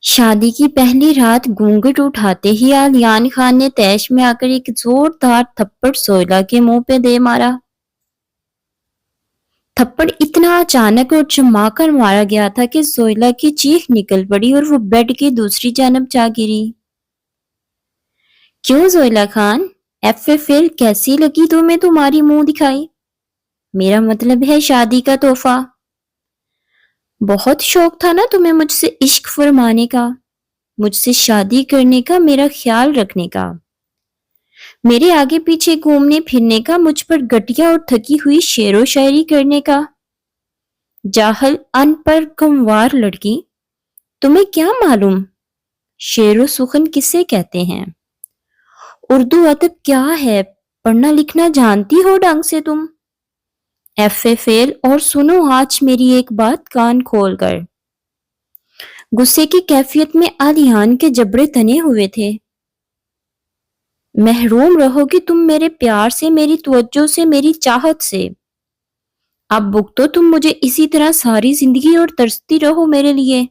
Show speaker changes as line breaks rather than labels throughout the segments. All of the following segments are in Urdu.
شادی کی پہلی رات گھونگھٹ اٹھاتے ہی علیان خان نے تیش میں آ کر ایک زوردار تھپڑ سوہیلا کے منہ پہ دے مارا۔ تھپڑ اتنا اچانک اور چما کر مارا گیا تھا کہ سوہیلا کی چیخ نکل پڑی اور وہ بیڈ کی دوسری جانب جا گری۔ کیوں سوہیلا خان، ایف اے فیل کیسی لگی تمہیں تمہاری منہ دکھائی؟ میرا مطلب ہے شادی کا تحفہ۔ بہت شوق تھا نا تمہیں مجھ سے عشق فرمانے کا، مجھ سے شادی کرنے کا، میرا خیال رکھنے کا، میرے آگے پیچھے گھومنے پھرنے کا، مجھ پر گٹیا اور تھکی ہوئی شعر و شاعری کرنے کا۔ جاہل ان پڑھ گنوار لڑکی، تمہیں کیا معلوم شعر و سخن کسے کہتے ہیں؟ اردو ادب کیا ہے؟ پڑھنا لکھنا جانتی ہو ڈھنگ سے تم؟ ایف اے فیل، اور سنو آج میری ایک بات کان کھول کر۔ غصے کی کیفیت میں علیان کے جبڑے تنے ہوئے تھے۔ محروم رہو گی تم میرے پیار سے، میری توجہ سے، میری چاہت سے۔ اب بھگتو تم مجھے اسی طرح ساری زندگی اور ترستی رہو میرے لیے۔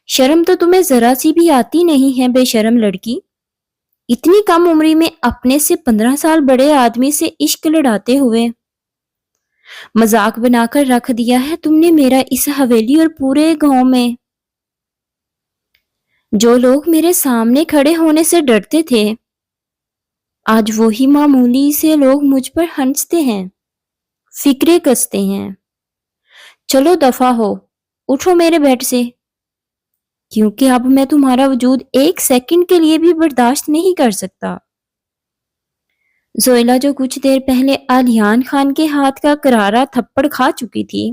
شرم تو تمہیں ذرا سی بھی آتی نہیں ہے بے شرم لڑکی۔ اتنی کم عمری میں اپنے سے 15 سال بڑے آدمی سے عشق لڑاتے ہوئے مذاق بنا کر رکھ دیا ہے تم نے میرا اس حویلی اور پورے گاؤں میں۔ جو لوگ میرے سامنے کھڑے ہونے سے ڈرتے تھے، آج وہی معمولی سے لوگ مجھ پر ہنستے ہیں، فکرے کستے ہیں۔ چلو دفع ہو، اٹھو میرے بیڈ سے، کیونکہ اب میں تمہارا وجود ایک سیکنڈ کے لیے بھی برداشت نہیں کر سکتا۔ سوہیلا جو کچھ دیر پہلے علیان خان کے ہاتھ کا کرارا تھپڑ کھا چکی تھی،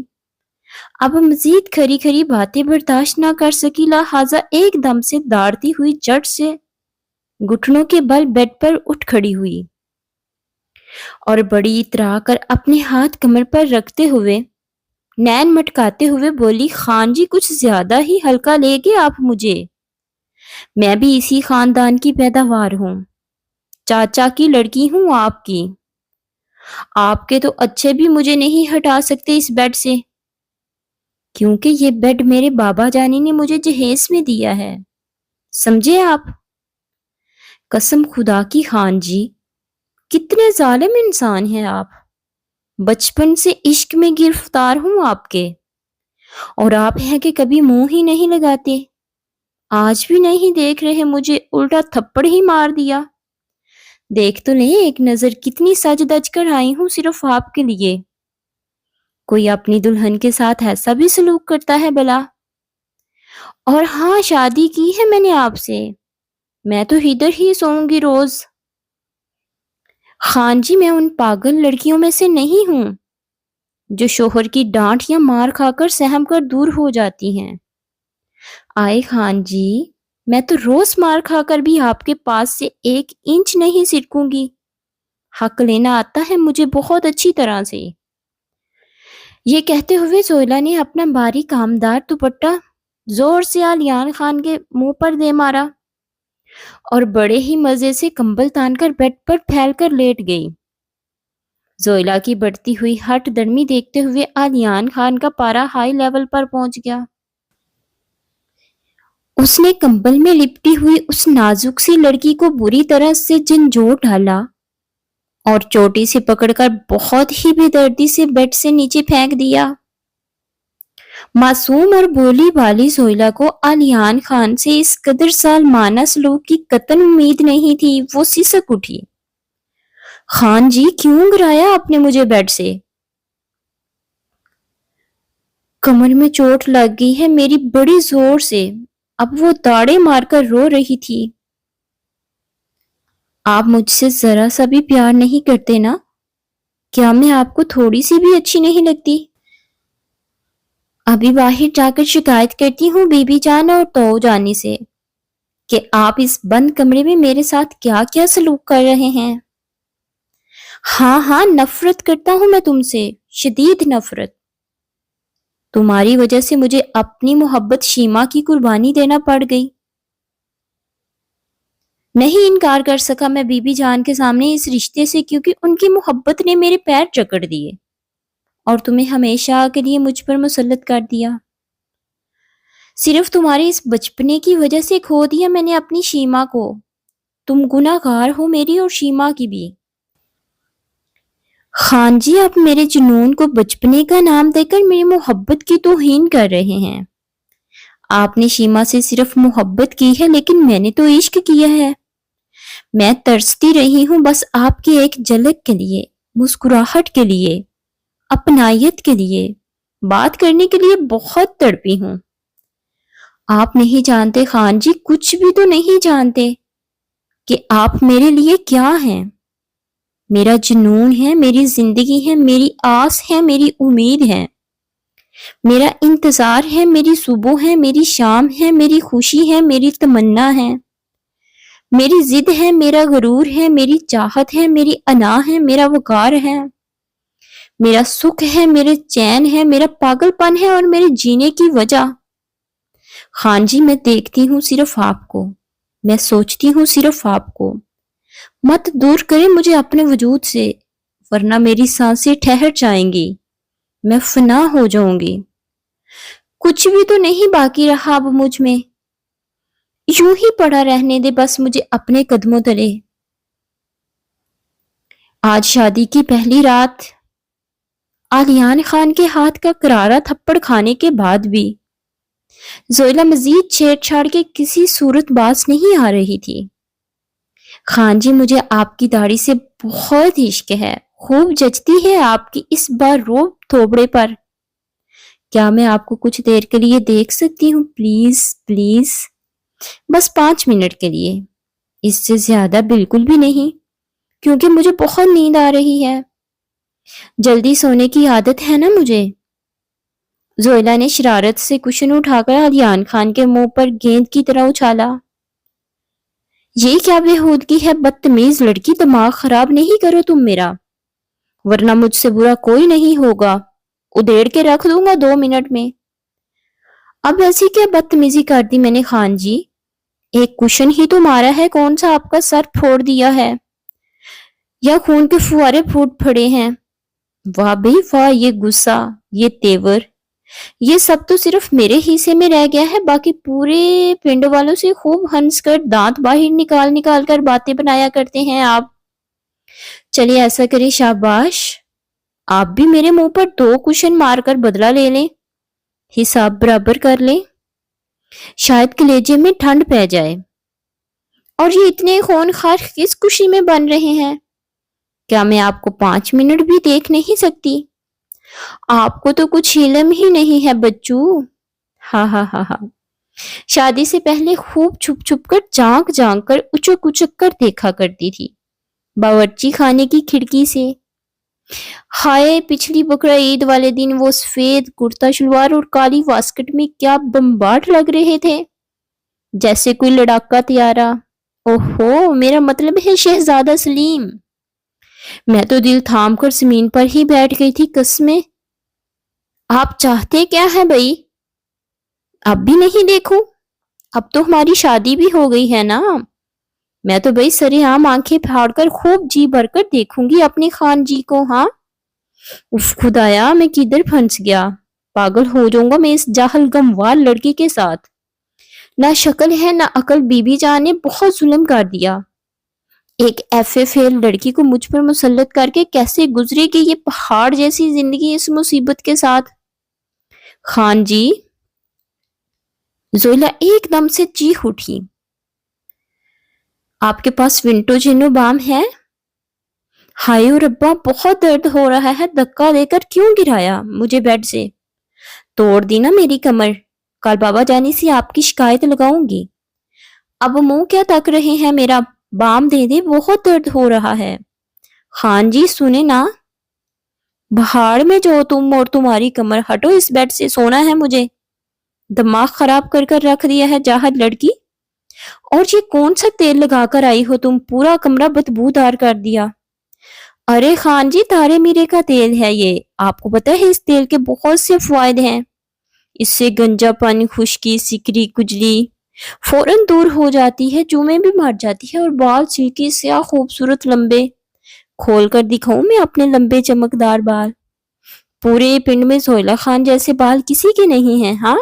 اب مزید کھری کھری باتیں برداشت نہ کر سکی، لہٰذا ایک دم سے داڑتی ہوئی جٹ سے گھٹنوں کے بل بیڈ پر اٹھ کھڑی ہوئی اور بڑی اترا کر اپنے ہاتھ کمر پر رکھتے ہوئے نین مٹکاتے ہوئے بولی، خان جی کچھ زیادہ ہی ہلکا لے گے آپ مجھے۔ میں بھی اسی خاندان کی پیداوار ہوں، چاچا کی لڑکی ہوں آپ کی۔ آپ کے تو اچھے بھی مجھے نہیں ہٹا سکتے اس بیڈ سے، کیونکہ یہ بیڈ میرے بابا جانی نے مجھے جہیز میں دیا ہے، سمجھے آپ؟ قسم خدا کی خان جی، کتنے ظالم انسان ہیں آپ۔ بچپن سے عشق میں گرفتار ہوں آپ کے، اور آپ ہیں کہ کبھی منہ ہی نہیں لگاتے۔ آج بھی نہیں دیکھ رہے مجھے، الٹا تھپڑ ہی مار دیا۔ دیکھ تو لیں ایک نظر، کتنی سج دج کر آئی ہوں صرف آپ کے لیے۔ کوئی اپنی دلہن کے ساتھ ایسا بھی سلوک کرتا ہے بلا؟ اور ہاں، شادی کی ہے میں نے آپ سے، میں تو ادھر ہی سوؤں گی روز۔ خان جی میں ان پاگل لڑکیوں میں سے نہیں ہوں جو شوہر کی ڈانٹ یا مار کھا کر سہم کر دور ہو جاتی ہیں۔ آئے خان جی، میں تو روز مار کھا کر بھی آپ کے پاس سے 1 انچ نہیں سرکوں گی۔ حق لینا آتا ہے مجھے بہت اچھی طرح سے۔ یہ کہتے ہوئے سوہیلا نے اپنا بھاری کامدار دوپٹہ زور سے علیان خان کے منہ پر دے مارا اور بڑے ہی مزے سے کمبل تان کر بیڈ پر پھیل کر لیٹ گئی۔ سوہیلا کی بڑھتی ہوئی ہٹ درمی دیکھتے ہوئے علیان خان کا پارا ہائی لیول پر پہنچ گیا۔ اس نے کمبل میں لپٹی ہوئی اس نازک سی لڑکی کو بری طرح سے جھنجھوڑ ڈالا اور چوٹی سے پکڑ کر بہت ہی بے دردی سے بیڈ سے نیچے پھینک دیا۔ معصوم اور بولی بالی سوہیلا کو علیان خان سے اس قدر ظالمانہ سلوک کی قطعاً امید نہیں تھی۔ وہ سسک اٹھی۔ خان جی کیوں گرایا آپ نے مجھے بیڈ سے؟ کمر میں چوٹ لگ گئی ہے میری بڑی زور سے۔ اب وہ داڑے مار کر رو رہی تھی۔ آپ مجھ سے ذرا سا بھی پیار نہیں کرتے نا؟ کیا میں آپ کو تھوڑی سی بھی اچھی نہیں لگتی؟ ابھی باہر جا کر شکایت کرتی ہوں بی بی جان اور تو جانی سے کہ آپ اس بند کمرے میں میرے ساتھ کیا کیا سلوک کر رہے ہیں۔ ہاں ہاں، نفرت کرتا ہوں میں تم سے، شدید نفرت۔ تمہاری وجہ سے مجھے اپنی محبت شیما کی قربانی دینا پڑ گئی۔ نہیں انکار کر سکا میں بی بی جان کے سامنے اس رشتے سے، کیونکہ ان کی محبت نے میرے پیر جکڑ دیے اور تمہیں ہمیشہ کے لیے مجھ پر مسلط کر دیا۔ صرف تمہارے اس بچپنے کی وجہ سے کھو دیا میں نے اپنی شیما کو. تم گناہ گار ہو میری اور شیما کی بھی. خان جی آپ میرے جنون کو بچپنے کا نام دے کر میری محبت کی توہین کر رہے ہیں. آپ نے شیما سے صرف محبت کی ہے لیکن میں نے تو عشق کیا ہے. میں ترستی رہی ہوں بس آپ کی ایک جھلک کے لیے، مسکراہٹ کے لیے، اپنائیت کے لیے، بات کرنے کے لیے بہت تڑپی ہوں. آپ نہیں جانتے خان جی، کچھ بھی تو نہیں جانتے کہ آپ میرے لیے کیا ہیں. میرا جنون ہے، میری زندگی ہے، میری آس ہے، میری امید ہے، میرا انتظار ہے، میری صبح ہے، میری شام ہے، میری خوشی ہے، میری تمنا ہے، میری ضد ہے، میرا غرور ہے، میری چاہت ہے، میری انا ہے، میرا وقار ہے، میرا سکھ ہے، میرے چین ہے، میرا پاگل پن ہے اور میرے جینے کی وجہ. خان جی میں دیکھتی ہوں صرف آپ کو، میں سوچتی ہوں صرف آپ کو. مت دور کریں مجھے اپنے وجود سے ورنہ میری سانسیں ٹھہر جائیں گی، میں فنا ہو جاؤں گی. کچھ بھی تو نہیں باقی رہا اب مجھ میں، یوں ہی پڑا رہنے دے بس مجھے اپنے قدموں تلے. آج شادی کی پہلی رات آلیان خان کے ہاتھ کا کرارا تھپڑ کھانے کے بعد بھی زویلا مزید چھیڑ چھاڑ کے کسی صورت باز نہیں آ رہی تھی. خان جی مجھے آپ کی داڑھی سے بہت عشق ہے، خوب جچتی ہے آپ کی اس بار روب تھوبڑے پر. کیا میں آپ کو کچھ دیر کے لیے دیکھ سکتی ہوں؟ پلیز پلیز، بس 5 منٹ کے لیے، اس سے زیادہ بالکل بھی نہیں، کیونکہ مجھے بہت نیند آ رہی ہے، جلدی سونے کی عادت ہے نا مجھے. زویلا نے شرارت سے کشن اٹھا کر آلیان خان کے منہ پر گیند کی طرح اچھالا. یہ کیا بےہودگی ہے بدتمیز لڑکی، دماغ خراب نہیں کرو تم میرا، ورنہ مجھ سے برا کوئی نہیں ہوگا، ادھیڑ کے رکھ دوں گا 2 منٹ میں. اب ایسی کیا بدتمیزی کر دی میں نے خان جی؟ ایک کشن ہی تو مارا ہے، کون سا آپ کا سر پھوڑ دیا ہے یا خون کے فوارے پھوٹ پڑے ہیں؟ واہ بھئی واہ، یہ غصہ، یہ تیور، یہ سب تو صرف میرے حصے میں رہ گیا ہے، باقی پورے پنڈ والوں سے خوب ہنس کر دانت باہر نکال نکال کر باتیں بنایا کرتے ہیں آپ. چلیے ایسا کریں، شاباش، آپ بھی میرے منہ پر 2 کشن مار کر بدلہ لے لیں، حساب برابر کر لیں، شاید کلیجے میں ٹھنڈ پہ جائے. اور یہ اتنے خون خار کس خوشی میں بن رہے ہیں؟ کیا میں آپ کو 5 منٹ بھی دیکھ نہیں سکتی؟ آپ کو تو کچھ علم ہی نہیں ہے بچو. ہاں ہاں ہاں ہاں، شادی سے پہلے خوب چھپ چھپ کر جھانک جھانک کر اچک اچک کر دیکھا کرتی تھی باورچی خانے کی کھڑکی سے. ہائے پچھلی بقرہ عید والے دن وہ سفید کرتا شلوار اور کالی واسکٹ میں کیا بمباٹ لگ رہے تھے، جیسے کوئی لڑاکا طیارہ. اوہو، میرا مطلب ہے شہزادہ سلیم. میں تو دل تھام کر زمین پر ہی بیٹھ گئی تھی. قسمیں، آپ چاہتے کیا ہے بھائی؟ اب بھی نہیں دیکھوں؟ اب تو ہماری شادی بھی ہو گئی ہے نا. میں تو بھائی سرے عام آنکھیں پھاڑ کر خوب جی بھر کر دیکھوں گی اپنے خان جی کو. ہاں اف خدایا، میں کدھر پھنس گیا، پاگل ہو جاؤں گا میں اس جاہل گموار لڑکی کے ساتھ. نہ شکل ہے نہ عقل، بی بی جان نے بہت ظلم کر دیا. ایک ایف اے فیل لڑکی کو مجھ پر مسلط کر کے کیسے گزرے گی یہ پہاڑ جیسی زندگی اس مصیبت کے ساتھ؟ خان جی، زویلا ایک دم سے چیخ اٹھی. آپ کے پاس ونٹو جینو بام ہے؟ ہائے ربا، بہت درد ہو رہا ہے، دھکا دے کر کیوں گرایا مجھے بیڈ سے؟ توڑ دی نا میری کمر، کل بابا جانی سے آپ کی شکایت لگاؤں گی. اب منہ کیا تک رہے ہیں میرا، بام دے دے، بہت درد ہو رہا ہے. خان جی سنے نا، بہاڑ میں جو تم اور تمہاری کمر، ہٹو اس بیڈ سے، سونا ہے مجھے. دماغ خراب کر کر رکھ دیا ہے جاہل لڑکی. اور یہ کون سا تیل لگا کر آئی ہو تم، پورا کمرہ بدبودار کر دیا. ارے خان جی، تارے میرے کا تیل ہے یہ، آپ کو پتہ ہے اس تیل کے بہت سے فوائد ہیں. اس سے گنجا پن، خشکی، سکری، کجلی فوراً دور ہو جاتی ہے، جومیں بھی مر جاتی ہے، اور بال سلکی سیاہ خوبصورت لمبے. کھول کر دکھاؤں میں اپنے لمبے چمکدار بال؟ پورے پنڈ میں زویلا خان جیسے بال کسی کے نہیں ہیں. ہاں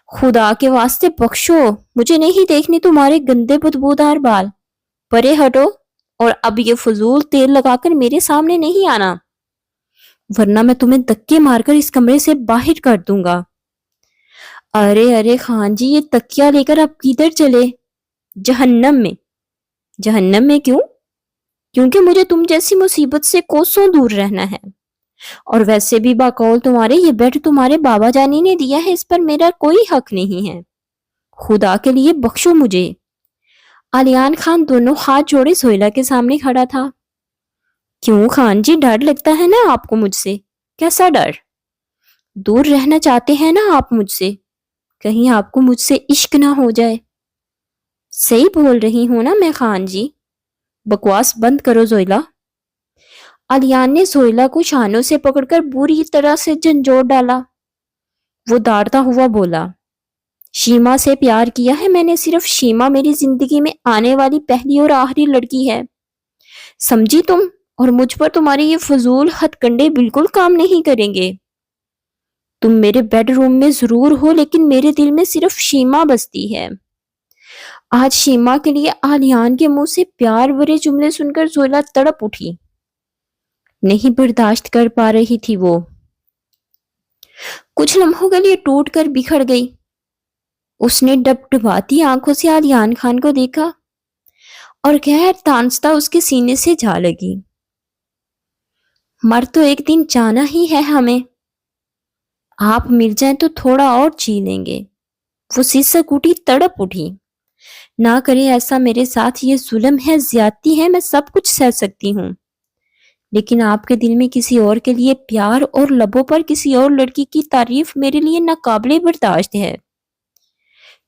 خدا کے واسطے بخشو، مجھے نہیں دیکھنے تمہارے گندے بدبودار بال، پرے ہٹو، اور اب یہ فضول تیل لگا کر میرے سامنے نہیں آنا، ورنہ میں تمہیں دھکے مار کر اس کمرے سے باہر کر دوں گا۔ ارے ارے خان جی، یہ تکیا لے کر اب کدھر چلے؟ جہنم میں۔ جہنم میں کیوں؟ کیونکہ مجھے تم جیسی مصیبت سے کوسوں دور رہنا ہے، اور ویسے بھی باقول تمہارے یہ بیڈ تمہارے بابا جانی نے دیا ہے، اس پر میرا کوئی حق نہیں ہے، خدا کے لیے بخشو مجھے۔ علیان خان دونوں ہاتھ جوڑے سہیلا کے سامنے کھڑا تھا۔ کیوں خان جی، ڈر لگتا ہے نا آپ کو مجھ سے؟ کیسا ڈر؟ دور رہنا چاہتے ہیں نا آپ مجھ سے، کہیں آپ کو مجھ سے عشق نہ ہو جائے۔ صحیح بول رہی ہوں نا میں خان جی؟ بکواس بند کرو زویلا۔ علیان نے زویلا کو شانوں سے پکڑ کر بری طرح سے جھنجھوڑ ڈالا۔ وہ داڑتا ہوا بولا، شیما سے پیار کیا ہے میں نے، صرف شیما میری زندگی میں آنے والی پہلی اور آخری لڑکی ہے، سمجھی تم؟ اور مجھ پر تمہارے یہ فضول ہتھ کنڈے بالکل کام نہیں کریں گے۔ تم میرے بیڈ روم میں ضرور ہو، لیکن میرے دل میں صرف شیما بستی ہے۔ آج شیما کے لیے علیان کے منہ سے پیار بھرے جملے سن کر زویلا تڑپ اٹھی، نہیں برداشت کر پا رہی تھی وہ۔ کچھ لمحوں کے لیے ٹوٹ کر بکھر گئی۔ اس نے ڈبڈباتی آنکھوں سے علیان خان کو دیکھا اور غیر تانستا اس کے سینے سے جا لگی۔ مر تو ایک دن جانا ہی ہے ہمیں، آپ مل جائیں تو تھوڑا اور جی لیں گے۔ وہ سسک اٹھی، تڑپ اٹھی، نہ کرے ایسا میرے ساتھ، یہ ظلم ہے، زیادتی ہے، میں سب کچھ سہ سکتی ہوں، لیکن آپ کے دل میں کسی اور کے لیے پیار اور لبوں پر کسی اور لڑکی کی تعریف میرے لیے ناقابل برداشت ہے۔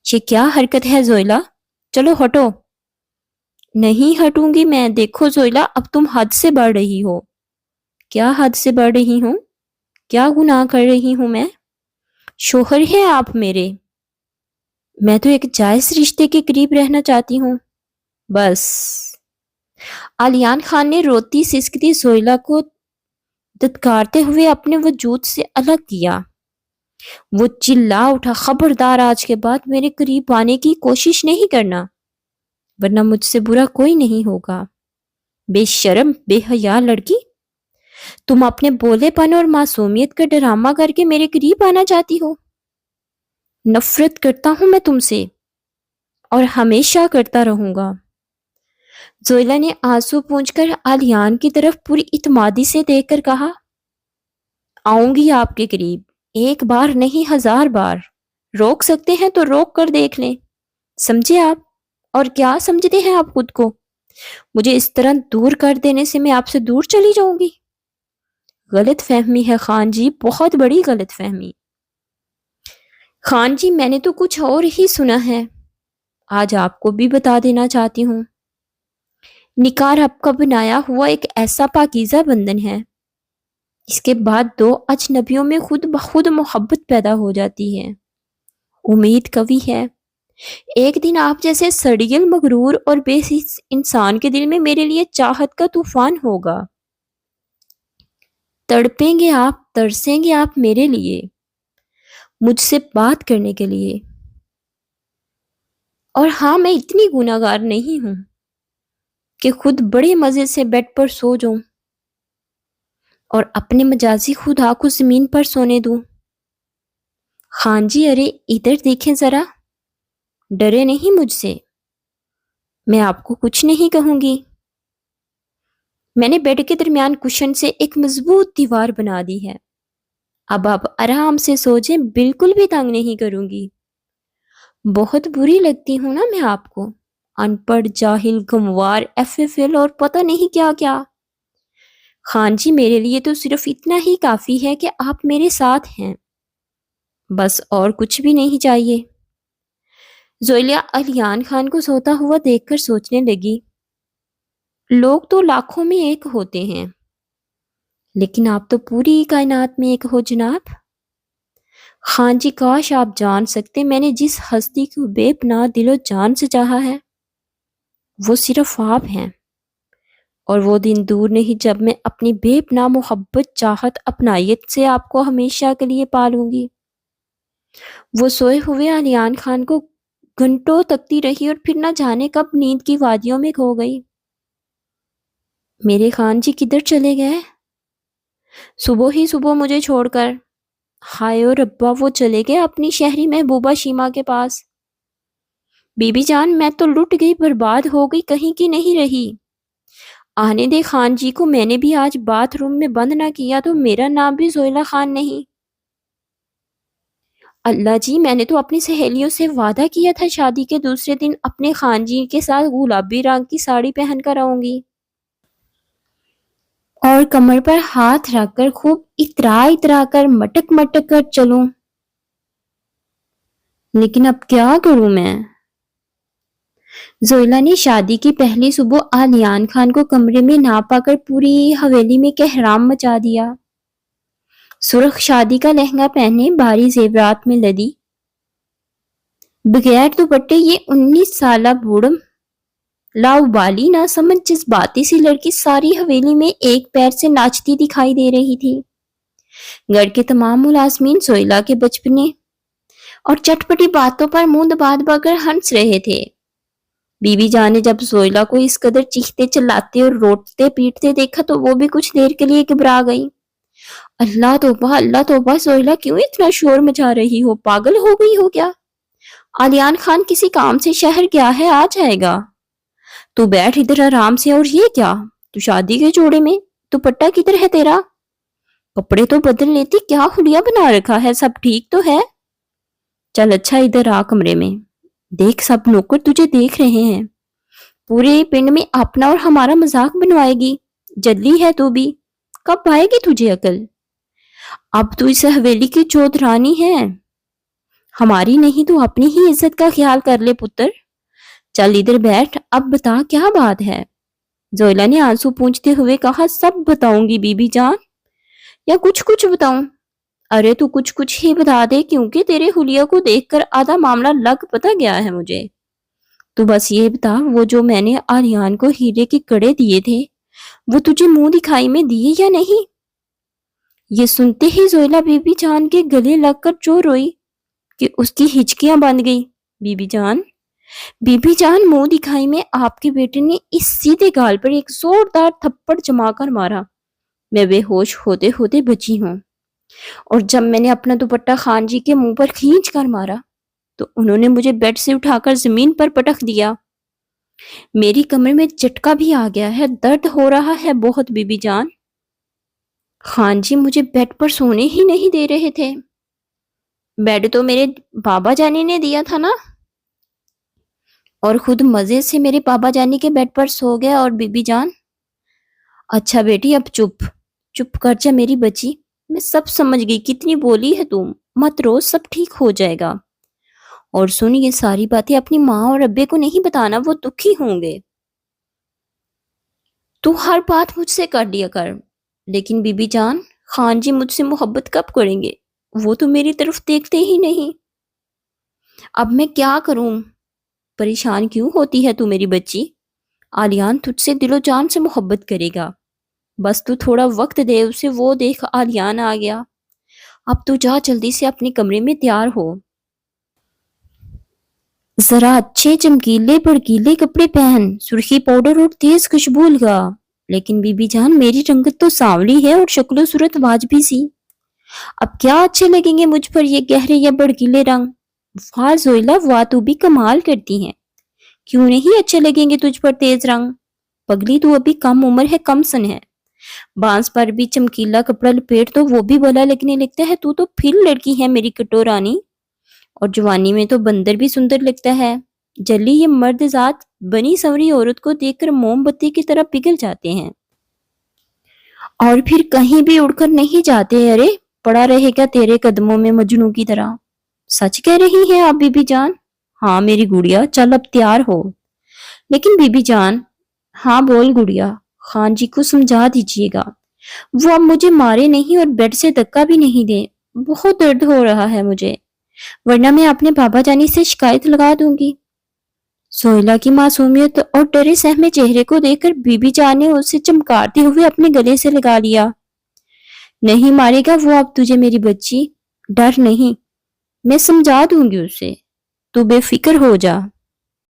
یہ کیا حرکت ہے زویلا؟ چلو ہٹو۔ نہیں ہٹوں گی میں۔ دیکھو زویلا، اب تم حد سے بڑھ رہی ہو۔ کیا حد سے بڑھ رہی ہوں؟ کیا گناہ کر رہی ہوں میں؟ شوہر ہیں آپ میرے، میں تو ایک جائز رشتے کے قریب رہنا چاہتی ہوں، بس۔ علیان خان نے روتی سسکتی زویلا کو دھتکارتے ہوئے اپنے وجود سے الگ کیا۔ وہ چلا اٹھا، خبردار آج کے بعد میرے قریب آنے کی کوشش نہیں کرنا، ورنہ مجھ سے برا کوئی نہیں ہوگا۔ بے شرم، بے حیا لڑکی، تم اپنے بولے پن اور معصومیت کا ڈرامہ کر کے میرے قریب آنا چاہتی ہو؟ نفرت کرتا ہوں میں تم سے، اور ہمیشہ کرتا رہوں گا۔ زویلا نے آنسو پونچھ کر علیان کی طرف پوری اعتمادی سے دیکھ کر کہا، آؤں گی آپ کے قریب، ایک بار نہیں 1000 بار، روک سکتے ہیں تو روک کر دیکھ لیں، سمجھے آپ؟ اور کیا سمجھتے ہیں آپ خود کو؟ مجھے اس طرح دور کر دینے سے میں آپ سے دور چلی جاؤں گی؟ غلط فہمی ہے خان جی، بہت بڑی غلط فہمی۔ خان جی، میں نے تو کچھ اور ہی سنا ہے، آج آپ کو بھی بتا دینا چاہتی ہوں۔ نکاح رب کا بنایا ہوا ایک ایسا پاکیزہ بندھن ہے، اس کے بعد 2 اجنبیوں میں خود بخود محبت پیدا ہو جاتی ہے۔ امید قوی ہے ایک دن آپ جیسے سڑیل، مغرور اور بے حس انسان کے دل میں میرے لیے چاہت کا طوفان ہوگا، تڑپیں گے آپ، ترسیں گے آپ میرے لیے، مجھ سے بات کرنے کے لیے۔ اور ہاں، میں اتنی گناہگار نہیں ہوں کہ خود بڑے مزے سے بیڈ پر سو جاؤں اور اپنے مجازی خدا کو زمین پر سونے دوں۔ خان جی، ارے ادھر دیکھیں ذرا، ڈرے نہیں مجھ سے، میں آپ کو کچھ نہیں کہوں گی۔ میں نے بیڈ کے درمیان کشن سے ایک مضبوط دیوار بنا دی ہے، اب آپ آرام سے سو جائیں، بالکل بھی تنگ نہیں کروں گی۔ بہت بری لگتی ہوں نا میں آپ کو، ان پڑھ، جاہل، گنوار، FFL اور پتہ نہیں کیا کیا۔ خان جی، میرے لیے تو صرف اتنا ہی کافی ہے کہ آپ میرے ساتھ ہیں، بس اور کچھ بھی نہیں چاہیے۔ زویلا علیان خان کو سوتا ہوا دیکھ کر سوچنے لگی، لوگ تو لاکھوں میں ایک ہوتے ہیں، لیکن آپ تو پوری کائنات میں ایک ہو جناب۔ خان جی، کاش آپ جان سکتے میں نے جس ہستی کو بے پناہ دل و جان سے چاہا ہے، وہ صرف آپ ہیں، اور وہ دن دور نہیں جب میں اپنی بے پناہ محبت، چاہت، اپنائیت سے آپ کو ہمیشہ کے لیے پالوں گی۔ وہ سوئے ہوئے علیان خان کو گھنٹوں تکتی رہی اور پھر نہ جانے کب نیند کی وادیوں میں کھو گئی۔ میرے خان جی کدھر چلے گئے؟ صبح ہی صبح مجھے چھوڑ کر۔ ہائے اور ربا، وہ چلے گئے اپنی شہری محبوبہ شیما کے پاس۔ بی بی جان، میں تو لٹ گئی، برباد ہو گئی، کہیں کی نہیں رہی۔ آنے دے خان جی کو، میں نے بھی آج باتھ روم میں بند نہ کیا تو میرا نام بھی زویلا خان نہیں۔ اللہ جی، میں نے تو اپنی سہیلیوں سے وعدہ کیا تھا شادی کے دوسرے دن اپنے خان جی کے ساتھ گلابی رنگ کی ساڑی پہن کر آؤں گی اور کمر پر ہاتھ رکھ کر خوب اترا اترا کر مٹک مٹک کر چلوں، لیکن اب کیا کروں میں؟ زویلا نے شادی کی پہلی صبح علیان خان کو کمرے میں نہ پا کر پوری حویلی میں کہرام مچا دیا۔ سرخ شادی کا لہنگا پہنے، بھاری زیورات میں لدی، بغیر دوپٹے، یہ 19 سالہ بوڑھم لاؤبالی نہ سمجھ جذباتی سی لڑکی ساری حویلی میں ایک پیر سے ناچتی دکھائی دے رہی تھی۔ گھر کے تمام ملازمین زویلا کے بچپنے اور چٹپٹی باتوں پر منہ دبا دبا کر ہنس رہے تھے۔ بی بی جان نے جب زویلا کو اس قدر چیختے چلاتے اور روٹتے پیٹتے دیکھا تو وہ بھی کچھ دیر کے لیے گھبرا گئی۔ اللہ توبہ، اللہ توبہ، زویلا کیوں اتنا شور مچا رہی ہو؟ پاگل ہو گئی ہو کیا؟ علیان خان کسی کام سے شہر گیا ہے، آ جائے گا۔ تو بیٹھ ادھر آرام سے۔ اور یہ کیا؟ تو شادی کے جوڑے میں دوپٹہ کدھر ہے تیرا؟ کپڑے تو بدل لیتی، کیا حلیہ بنا رکھا ہے؟ سب ٹھیک تو ہے؟ چل اچھا ادھر آ کمرے میں، دیکھ سب نوکر تجھے دیکھ رہے ہیں، پورے پنڈ میں اپنا اور ہمارا مذاق بنوائے گی، جلی ہے تو بھی، کب آئے گی تجھے عقل؟ اب تو اس حویلی کی چودرانی ہے، ہماری نہیں تو اپنی ہی عزت کا خیال کر لے پتر۔ چل ادھر بیٹھ، اب بتا کیا بات ہے؟ زویلا نے آنسو پونچھتے ہوئے کہا، سب بتاؤں گی بی بی جان، یا کچھ کچھ بتاؤں؟ ارے تو کچھ کچھ ہی بتا دے، کیونکہ تیرے حلیہ کو دیکھ کر آدھا معاملہ لگ پتا گیا ہے مجھے۔ تو بس یہ بتا، وہ جو میں نے آریان کو ہیرے کے کڑے دیے تھے وہ تجھے منہ دکھائی میں دیے یا نہیں؟ یہ سنتے ہی زویلا بی بی جان کے گلے لگ کر جو روئی کہ اس کی ہچکیاں بند گئی۔ بی بی جان، منہ دکھائی میں آپ کے بیٹے نے اس سیدھے گال پر ایک زوردار تھپڑ جما کر مارا، میں بے ہوش ہوتے ہوتے بچی ہوں، اور جب میں نے اپنا دوپٹہ خان جی کے منہ پر کھینچ کر مارا تو انہوں نے مجھے بیڈ سے اٹھا کر زمین پر پٹک دیا۔ میری کمر میں جھٹکا بھی آ گیا ہے، درد ہو رہا ہے بہت بی بی جان۔ خان جی مجھے بیڈ پر سونے ہی نہیں دے رہے تھے۔ بیڈ تو میرے بابا جانی نے دیا تھا نا، اور خود مزے سے میرے بابا جانی کے بیڈ پر سو گئے۔ اور بی بی جان، اچھا بیٹی اب چپ کر جا میری بچی، میں سب سمجھ گئی، کتنی بولی ہے تم، مت رو، سب ٹھیک ہو جائے گا۔ اور سن، یہ ساری باتیں اپنی ماں اور ابے کو نہیں بتانا، وہ دکھی ہوں گے۔ تو ہر بات مجھ سے کر لیا کر، لیکن بی بی جان، خان جی مجھ سے محبت کب کریں گے؟ وہ تو میری طرف دیکھتے ہی نہیں۔ اب میں کیا کروں؟ پریشان کیوں ہوتی ہے تو میری بچی؟ آلیان تجھ سے دل و جان سے محبت کرے گا، بس تو تھوڑا وقت دے اسے۔ وہ دیکھ، آلیان آ گیا۔ اب تو جا جلدی سے اپنے کمرے میں تیار ہو، ذرا اچھے چمکیلے بھڑکیلے کپڑے پہن، سرخی پاؤڈر اور تیز خوشبو لگا۔ لیکن بی بی جان، میری رنگت تو سانولی ہے اور شکل و صورت واجبی سی، اب کیا اچھے لگیں گے مجھ پر یہ گہرے یا بھڑکیلے رنگ؟ واہ زویلا، واہ تو بھی کمال کرتی ہیں، کیوں نہیں اچھے لگیں گے تجھ پر تیز رنگ؟ پگلی تو ابھی کم عمر ہے، کم سن ہے، بانس پر بھی چمکیلا کپڑا لپیٹ تو وہ بھی بھلا لگنے لگتا ہے۔ تو پھر لڑکی ہے میری کٹورانی، اور جوانی میں تو بندر بھی سندر لگتا ہے۔ جلی یہ مرد ذات بنی سنوری عورت کو دیکھ کر موم بتی کی طرح پگھل جاتے ہیں، اور پھر کہیں بھی اڑ کر نہیں جاتے۔ ارے پڑا رہے گا تیرے قدموں میں مجنوں کی طرح۔ سچ کہہ رہی ہے آپ بی بی جان؟ ہاں میری گڑیا، چل اب تیار ہو۔ لیکن بی بی جان، ہاں بول گڑیا، خان جی کو سمجھا دیجیے گا، وہ اب مجھے مارے نہیں اور بیڈ سے دھکا بھی نہیں دے، بہت درد ہو رہا ہے مجھے، ورنہ میں اپنے بابا جانی سے شکایت لگا دوں گی۔ زویلا کی معصومیت اور ڈرے سہمے چہرے کو دیکھ کر بی بی جان نے اسے چمکارتے ہوئے اپنے گلے سے لگا لیا۔ نہیں مارے گا وہ اب تجھے میری بچی، ڈر نہیں۔ میں سمجھا دوں گی اسے، تو بے فکر ہو جا۔